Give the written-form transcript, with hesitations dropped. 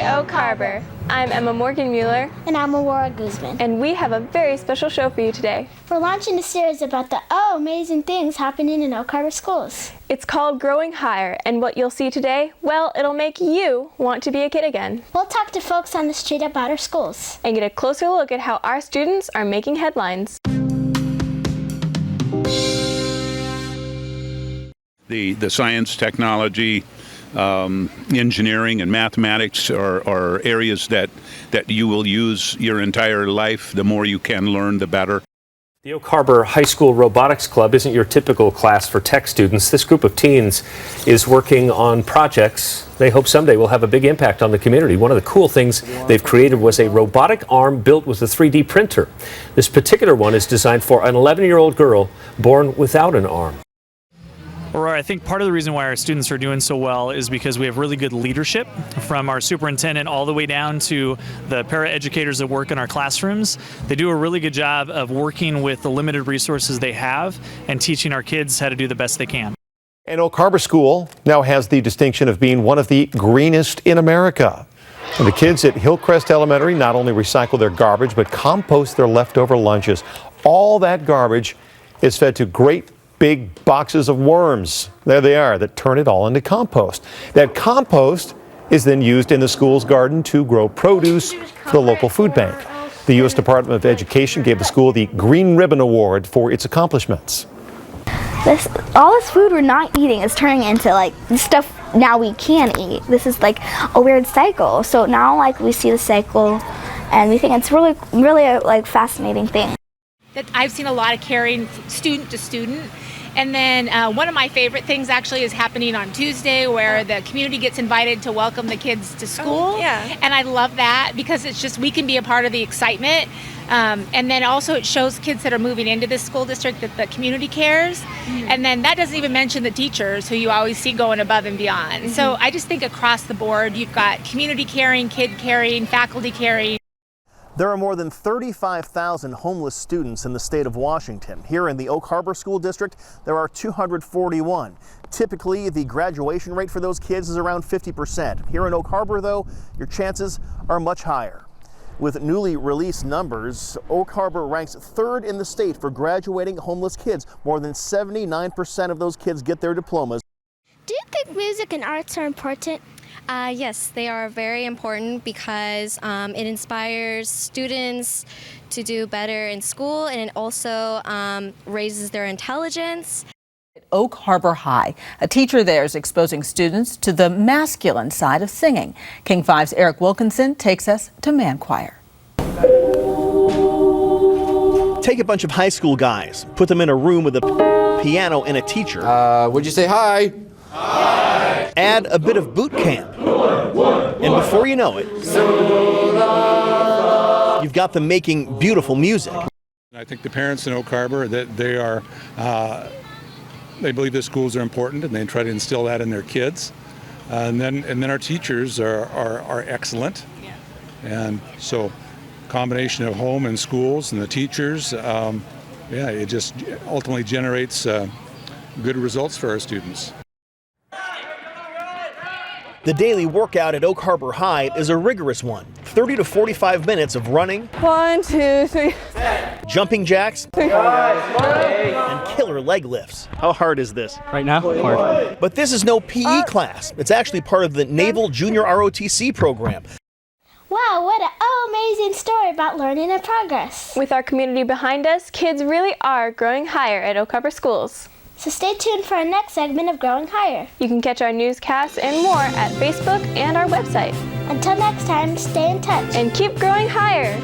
Oak Harbor. I'm Emma Morgan-Mueller. And I'm Aurora Guzman. And we have a very special show for you today. We're launching a series about the amazing things happening in Oak Harbor schools. It's called Growing Higher, and what you'll see today, well, it'll make you want to be a kid again. We'll talk to folks on the street about our schools. And get a closer look at how our students are making headlines. The science, technology, engineering, and mathematics are areas that you will use your entire life. The more you can learn, the better. The Oak Harbor High School Robotics Club isn't your typical class for tech students. This group of teens is working on projects they hope someday will have a big impact on the community. One of the cool things they've created was a robotic arm built with a 3D printer. This particular one is designed for an 11-year-old girl born without an arm. Aurora, I think part of the reason why our students are doing so well is because we have really good leadership from our superintendent all the way down to the paraeducators that work in our classrooms. They do a really good job of working with the limited resources they have and teaching our kids how to do the best they can. And Oak Harbor School now has the distinction of being one of the greenest in America. And the kids at Hillcrest Elementary not only recycle their garbage, but compost their leftover lunches. All that garbage is fed to great big boxes of worms. There they are, that turn it all into compost. That compost is then used in the school's garden to grow produce for the local food bank. The U.S. Department of Education gave the school the Green Ribbon Award for its accomplishments. All this food we're not eating is turning into like stuff now we can eat. This is like a weird cycle. So now like we see the cycle and we think it's really a fascinating thing. That I've seen a lot of caring student to student. And then one of my favorite things actually is happening on Tuesday, where the community gets invited to welcome the kids to school. Yeah. And I love that because it's just, we can be a part of the excitement. And then also it shows kids that are moving into this school district that the community cares. Mm-hmm. And then that doesn't even mention the teachers who you always see going above and beyond. Mm-hmm. So I just think across the board, you've got community caring, kid caring, faculty caring. There are more than 35,000 homeless students in the state of Washington. Here in the Oak Harbor School District, there are 241. Typically, the graduation rate for those kids is around 50%. Here in Oak Harbor, though, your chances are much higher. With newly released numbers, Oak Harbor ranks third in the state for graduating homeless kids. More than 79% of those kids get their diplomas. Do you think music and arts are important? Yes, they are very important because it inspires students to do better in school, and it also raises their intelligence. Oak Harbor High, a teacher there is exposing students to the masculine side of singing. King 5's Eric Wilkinson takes us to Man Choir. Take a bunch of high school guys, put them in a room with a piano and a teacher. Would you say hi? Hi. Add a bit of boot camp. And before you know it, you've got them making beautiful music. I think the parents in Oak Harbor, that they believe that schools are important, and they try to instill that in their kids. And then our teachers are excellent. Yeah. And so combination of home and schools and the teachers, it just ultimately generates good results for our students. The daily workout at Oak Harbor High is a rigorous one. 30 to 45 minutes of running, 1, 2, 3, jumping jacks, and killer leg lifts. How hard is this? Right now, hard. But this is no PE class. It's actually part of the Naval Junior ROTC program. Wow, what an amazing story about learning and progress. With our community behind us, kids really are growing higher at Oak Harbor schools. So stay tuned for our next segment of Growing Higher. You can catch our newscasts and more at Facebook and our website. Until next time, stay in touch. And keep growing higher.